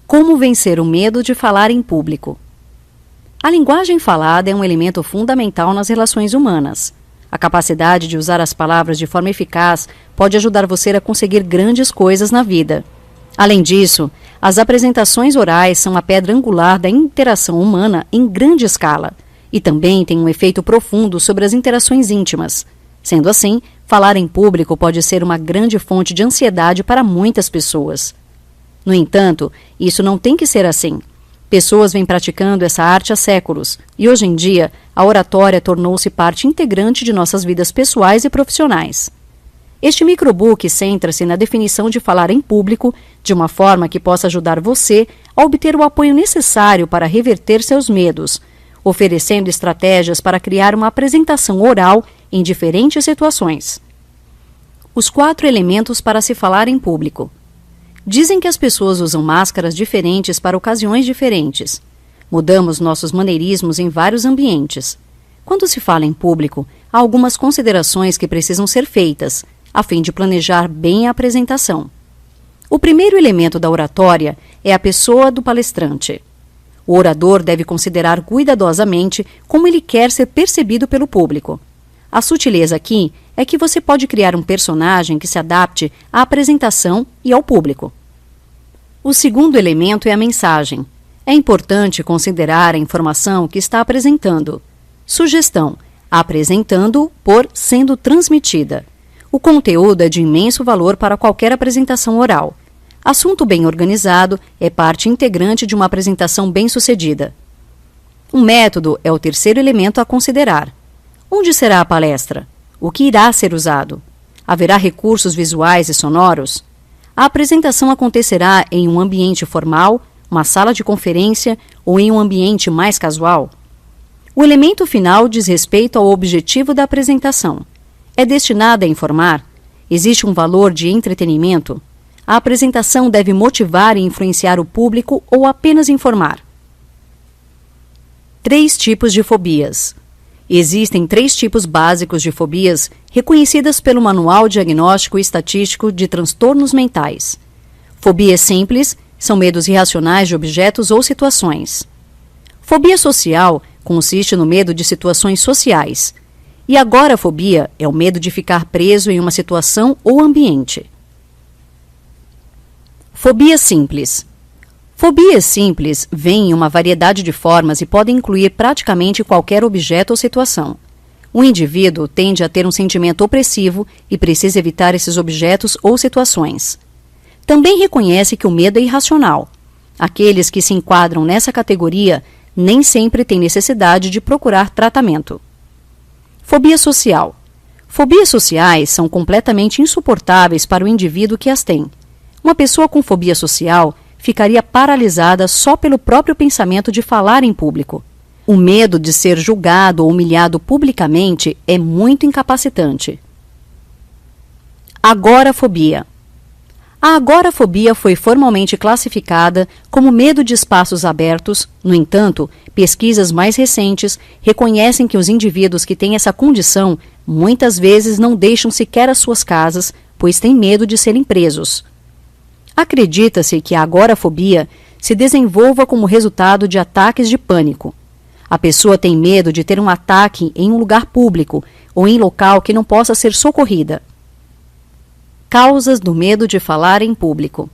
Como vencer o medo de falar em público? A linguagem falada é um elemento fundamental nas relações humanas. A capacidade de usar as palavras de forma eficaz pode ajudar você a conseguir grandes coisas na vida. Além disso, as apresentações orais são a pedra angular da interação humana em grande escala e também têm um efeito profundo sobre as interações íntimas. Sendo assim, falar em público pode ser uma grande fonte de ansiedade para muitas pessoas. No entanto, isso não tem que ser assim. Pessoas vêm praticando essa arte há séculos e, hoje em dia, a oratória tornou-se parte integrante de nossas vidas pessoais e profissionais. Este microbook centra-se na definição de falar em público de uma forma que possa ajudar você a obter o apoio necessário para reverter seus medos, oferecendo estratégias para criar uma apresentação oral em diferentes situações. Os 4 elementos para se falar em público. Dizem que as pessoas usam máscaras diferentes para ocasiões diferentes. Mudamos nossos maneirismos em vários ambientes. Quando se fala em público, há algumas considerações que precisam ser feitas, a fim de planejar bem a apresentação. O primeiro elemento da oratória é a pessoa do palestrante. O orador deve considerar cuidadosamente como ele quer ser percebido pelo público. A sutileza aqui é que você pode criar um personagem que se adapte à apresentação e ao público. O segundo elemento é a mensagem. É importante considerar a informação que está apresentando. Sugestão: apresentando por sendo transmitida. O conteúdo é de imenso valor para qualquer apresentação oral. Assunto bem organizado é parte integrante de uma apresentação bem-sucedida. O método é o terceiro elemento a considerar. Onde será a palestra? O que irá ser usado? Haverá recursos visuais e sonoros? A apresentação acontecerá em um ambiente formal, uma sala de conferência ou em um ambiente mais casual? O elemento final diz respeito ao objetivo da apresentação. É destinada a informar? Existe um valor de entretenimento? A apresentação deve motivar e influenciar o público ou apenas informar? 3 tipos de fobias. Existem 3 tipos básicos de fobias reconhecidas pelo Manual Diagnóstico e Estatístico de Transtornos Mentais. Fobias simples são medos irracionais de objetos ou situações. Fobia social consiste no medo de situações sociais. E agorafobia é o medo de ficar preso em uma situação ou ambiente. Fobia simples. Fobias simples vêm em uma variedade de formas e podem incluir praticamente qualquer objeto ou situação. O indivíduo tende a ter um sentimento opressivo e precisa evitar esses objetos ou situações. Também reconhece que o medo é irracional. Aqueles que se enquadram nessa categoria nem sempre têm necessidade de procurar tratamento. Fobia social. Fobias sociais são completamente insuportáveis para o indivíduo que as tem. Uma pessoa com fobia social ficaria paralisada só pelo próprio pensamento de falar em público. O medo de ser julgado ou humilhado publicamente é muito incapacitante. Agorafobia. A agorafobia foi formalmente classificada como medo de espaços abertos. No entanto, pesquisas mais recentes reconhecem que os indivíduos que têm essa condição muitas vezes não deixam sequer as suas casas, pois têm medo de serem presos. Acredita-se que a agorafobia se desenvolva como resultado de ataques de pânico. A pessoa tem medo de ter um ataque em um lugar público ou em local que não possa ser socorrida. Causas do medo de falar em público.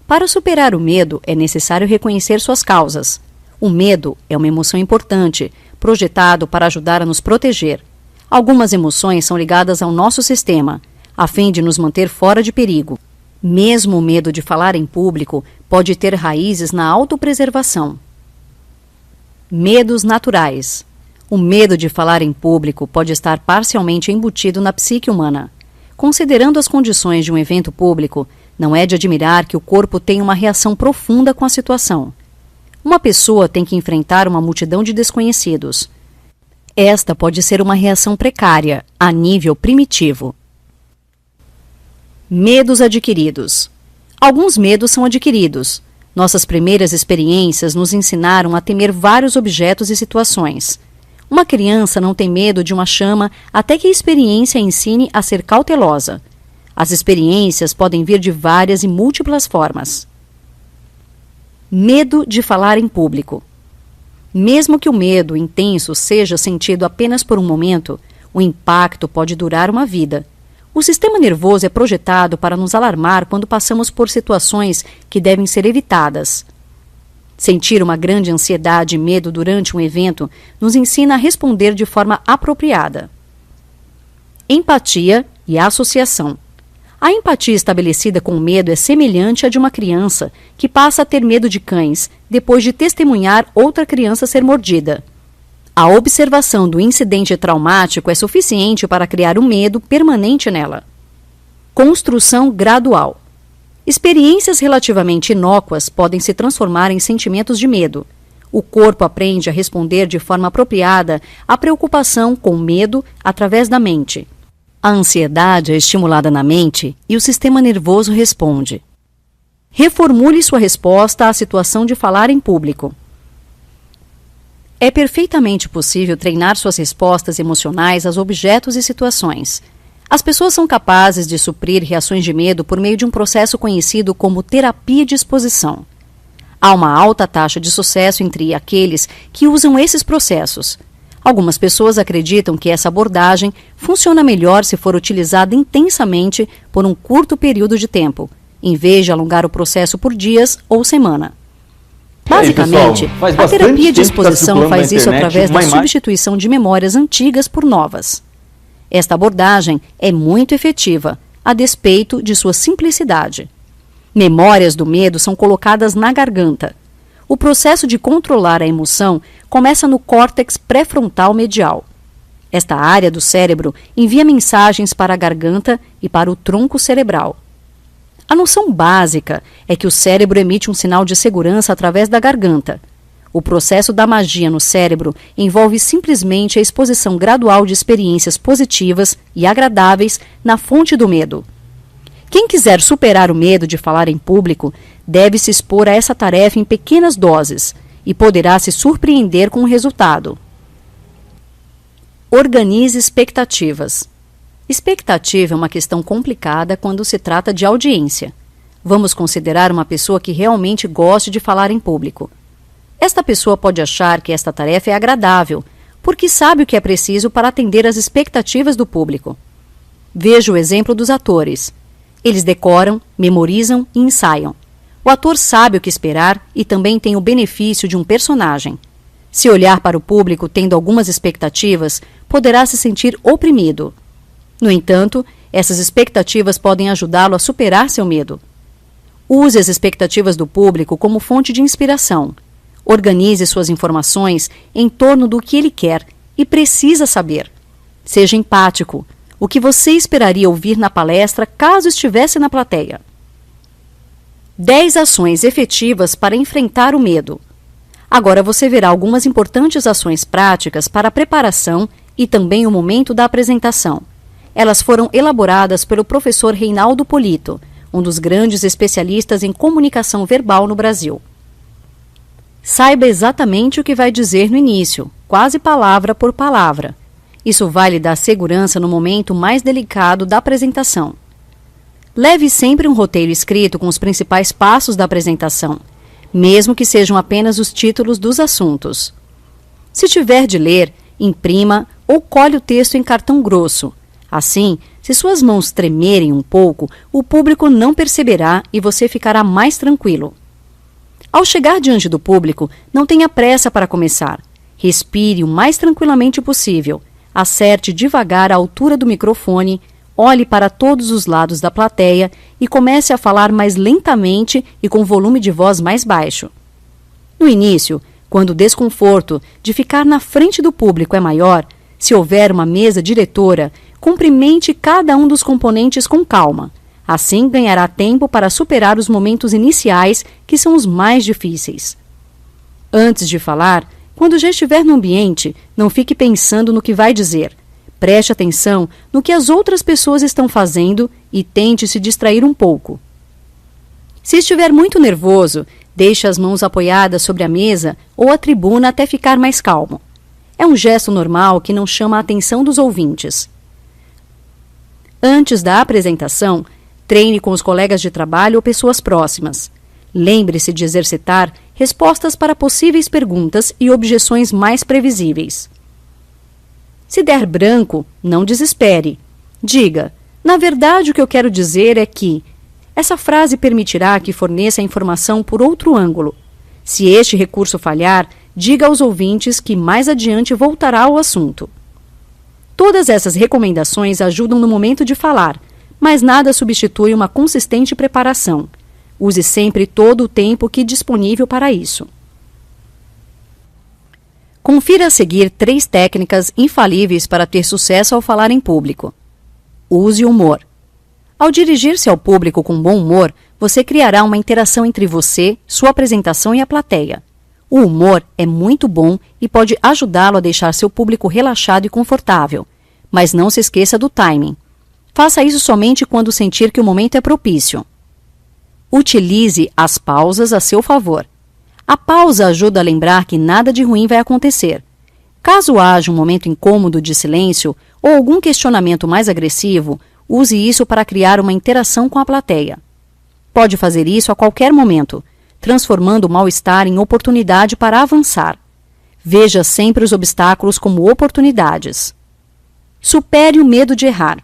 Para superar o medo, é necessário reconhecer suas causas. O medo é uma emoção importante, projetado para ajudar a nos proteger. Algumas emoções são ligadas ao nosso sistema, a fim de nos manter fora de perigo. Mesmo o medo de falar em público pode ter raízes na autopreservação. Medos naturais. O medo de falar em público pode estar parcialmente embutido na psique humana. Considerando as condições de um evento público, não é de admirar que o corpo tenha uma reação profunda com a situação. Uma pessoa tem que enfrentar uma multidão de desconhecidos. Esta pode ser uma reação precária, a nível primitivo. Medos adquiridos. Alguns medos são adquiridos. Nossas primeiras experiências nos ensinaram a temer vários objetos e situações. Uma criança não tem medo de uma chama até que a experiência a ensine a ser cautelosa. As experiências podem vir de várias e múltiplas formas. Medo de falar em público. Mesmo que o medo intenso seja sentido apenas por um momento, o impacto pode durar uma vida. O sistema nervoso é projetado para nos alarmar quando passamos por situações que devem ser evitadas. Sentir uma grande ansiedade e medo durante um evento nos ensina a responder de forma apropriada. Empatia e associação. A empatia estabelecida com o medo é semelhante à de uma criança que passa a ter medo de cães depois de testemunhar outra criança ser mordida. A observação do incidente traumático é suficiente para criar um medo permanente nela. Construção gradual. Experiências relativamente inócuas podem se transformar em sentimentos de medo. O corpo aprende a responder de forma apropriada à preocupação com medo através da mente. A ansiedade é estimulada na mente e o sistema nervoso responde. Reformule sua resposta à situação de falar em público. É perfeitamente possível treinar suas respostas emocionais aos objetos e situações. As pessoas são capazes de suprir reações de medo por meio de um processo conhecido como terapia de exposição. Há uma alta taxa de sucesso entre aqueles que usam esses processos. Algumas pessoas acreditam que essa abordagem funciona melhor se for utilizada intensamente por um curto período de tempo, em vez de alongar o processo por dias ou semana. Basicamente, a terapia de exposição faz isso através da substituição de memórias antigas por novas. Esta abordagem é muito efetiva, a despeito de sua simplicidade. Memórias do medo são colocadas na garganta. O processo de controlar a emoção começa no córtex pré-frontal medial. Esta área do cérebro envia mensagens para a garganta e para o tronco cerebral. A noção básica é que o cérebro emite um sinal de segurança através da garganta. O processo da magia no cérebro envolve simplesmente a exposição gradual de experiências positivas e agradáveis na fonte do medo. Quem quiser superar o medo de falar em público deve se expor a essa tarefa em pequenas doses e poderá se surpreender com o resultado. Organize expectativas. Expectativa é uma questão complicada quando se trata de audiência. Vamos considerar uma pessoa que realmente goste de falar em público. Esta pessoa pode achar que esta tarefa é agradável, porque sabe o que é preciso para atender às expectativas do público. Veja o exemplo dos atores. Eles decoram, memorizam e ensaiam. O ator sabe o que esperar e também tem o benefício de um personagem. Se olhar para o público tendo algumas expectativas, poderá se sentir oprimido. No entanto, essas expectativas podem ajudá-lo a superar seu medo. Use as expectativas do público como fonte de inspiração. Organize suas informações em torno do que ele quer e precisa saber. Seja empático. O que você esperaria ouvir na palestra caso estivesse na plateia? 10 ações efetivas para enfrentar o medo. Agora você verá algumas importantes ações práticas para a preparação e também o momento da apresentação. Elas foram elaboradas pelo professor Reinaldo Polito, um dos grandes especialistas em comunicação verbal no Brasil. Saiba exatamente o que vai dizer no início, quase palavra por palavra. Isso vai lhe dar segurança no momento mais delicado da apresentação. Leve sempre um roteiro escrito com os principais passos da apresentação, mesmo que sejam apenas os títulos dos assuntos. Se tiver de ler, imprima ou colhe o texto em cartão grosso. Assim, se suas mãos tremerem um pouco, o público não perceberá e você ficará mais tranquilo. Ao chegar diante do público, não tenha pressa para começar. Respire o mais tranquilamente possível. Acerte devagar a altura do microfone, olhe para todos os lados da plateia e comece a falar mais lentamente e com volume de voz mais baixo. No início, quando o desconforto de ficar na frente do público é maior, se houver uma mesa diretora, cumprimente cada um dos componentes com calma. Assim ganhará tempo para superar os momentos iniciais, que são os mais difíceis. Antes de falar, quando já estiver no ambiente, não fique pensando no que vai dizer. Preste atenção no que as outras pessoas estão fazendo e tente se distrair um pouco. Se estiver muito nervoso, deixe as mãos apoiadas sobre a mesa ou a tribuna até ficar mais calmo. É um gesto normal que não chama a atenção dos ouvintes. Antes da apresentação, treine com os colegas de trabalho ou pessoas próximas. Lembre-se de exercitar respostas para possíveis perguntas e objeções mais previsíveis. Se der branco, não desespere. Diga: na verdade, o que eu quero dizer é que... Essa frase permitirá que forneça a informação por outro ângulo. Se este recurso falhar, diga aos ouvintes que mais adiante voltará ao assunto. Todas essas recomendações ajudam no momento de falar, mas nada substitui uma consistente preparação. Use sempre todo o tempo que disponível para isso. Confira a seguir 3 técnicas infalíveis para ter sucesso ao falar em público. Use humor. Ao dirigir-se ao público com bom humor, você criará uma interação entre você, sua apresentação e a plateia. O humor é muito bom e pode ajudá-lo a deixar seu público relaxado e confortável, mas não se esqueça do timing. Faça isso somente quando sentir que o momento é propício. Utilize as pausas a seu favor. A pausa ajuda a lembrar que nada de ruim vai acontecer. Caso haja um momento incômodo de silêncio ou algum questionamento mais agressivo, use isso para criar uma interação com a plateia. Pode fazer isso a qualquer momento, transformando o mal-estar em oportunidade para avançar. Veja sempre os obstáculos como oportunidades. Supere o medo de errar.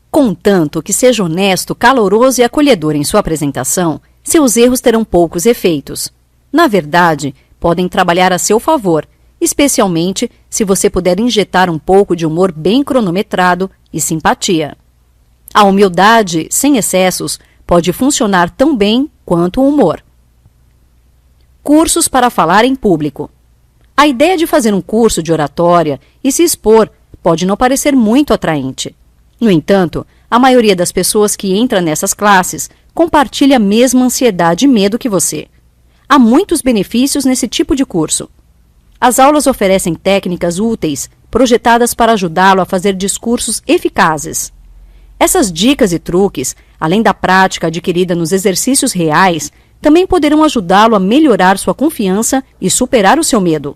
Contanto que seja honesto, caloroso e acolhedor em sua apresentação, seus erros terão poucos efeitos. Na verdade, podem trabalhar a seu favor, especialmente se você puder injetar um pouco de humor bem cronometrado e simpatia. A humildade, sem excessos, pode funcionar tão bem quanto o humor. Cursos para falar em público. A ideia de fazer um curso de oratória e se expor pode não parecer muito atraente. No entanto, a maioria das pessoas que entra nessas classes compartilha a mesma ansiedade e medo que você. Há muitos benefícios nesse tipo de curso. As aulas oferecem técnicas úteis, projetadas para ajudá-lo a fazer discursos eficazes. Essas dicas e truques, além da prática adquirida nos exercícios reais, também poderão ajudá-lo a melhorar sua confiança e superar o seu medo.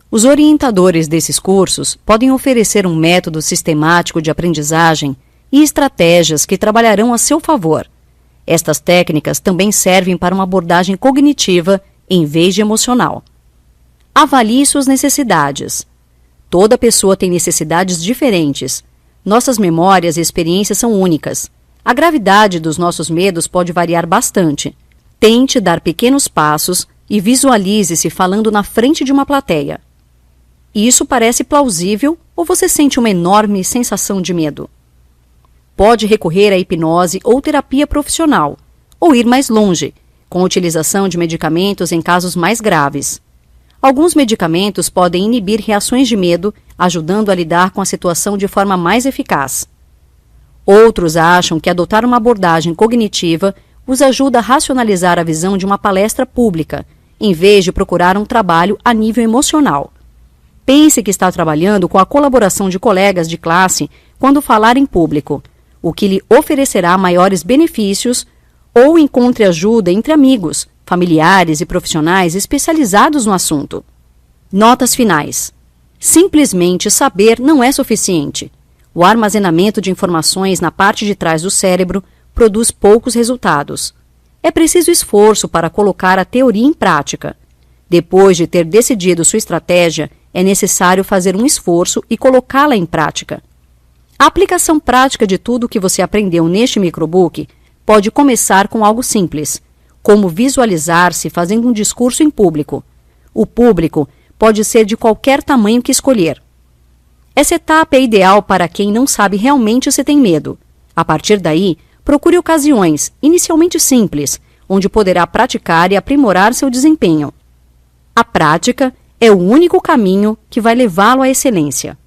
Os orientadores desses cursos podem oferecer um método sistemático de aprendizagem e estratégias que trabalharão a seu favor. Estas técnicas também servem para uma abordagem cognitiva em vez de emocional. Avalie suas necessidades. Toda pessoa tem necessidades diferentes. Nossas memórias e experiências são únicas. A gravidade dos nossos medos pode variar bastante. Tente dar pequenos passos e visualize-se falando na frente de uma plateia. Isso parece plausível ou você sente uma enorme sensação de medo? Pode recorrer à hipnose ou terapia profissional, ou ir mais longe, com a utilização de medicamentos em casos mais graves. Alguns medicamentos podem inibir reações de medo, ajudando a lidar com a situação de forma mais eficaz. Outros acham que adotar uma abordagem cognitiva os ajuda a racionalizar a visão de uma palestra pública, em vez de procurar um trabalho a nível emocional. Pense que está trabalhando com a colaboração de colegas de classe quando falar em público, o que lhe oferecerá maiores benefícios, ou encontre ajuda entre amigos, familiares e profissionais especializados no assunto. Notas finais. Simplesmente saber não é suficiente. O armazenamento de informações na parte de trás do cérebro produz poucos resultados. É preciso esforço para colocar a teoria em prática. Depois de ter decidido sua estratégia, é necessário fazer um esforço e colocá-la em prática. A aplicação prática de tudo o que você aprendeu neste microbook pode começar com algo simples, como visualizar-se fazendo um discurso em público. O público pode ser de qualquer tamanho que escolher. Essa etapa é ideal para quem não sabe realmente se tem medo. A partir daí, procure ocasiões, inicialmente simples, onde poderá praticar e aprimorar seu desempenho. A prática é o único caminho que vai levá-lo à excelência.